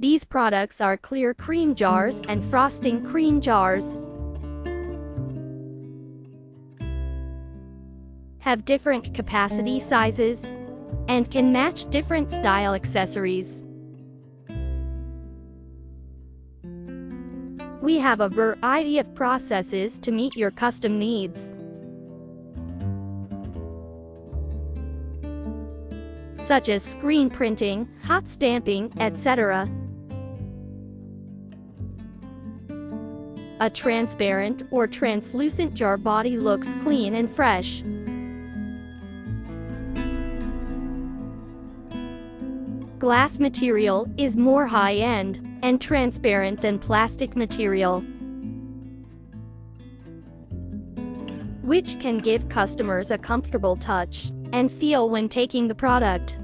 These products are clear cream jars and frosting cream jars. Have different capacity sizes and can match different style accessories. We have a variety of processes to meet your custom needs, such as screen printing, hot stamping, etc. A transparent or translucent jar body looks clean and fresh. Glass material is more high-end and transparent than plastic material, which can give customers a comfortable touch and feel when taking the product.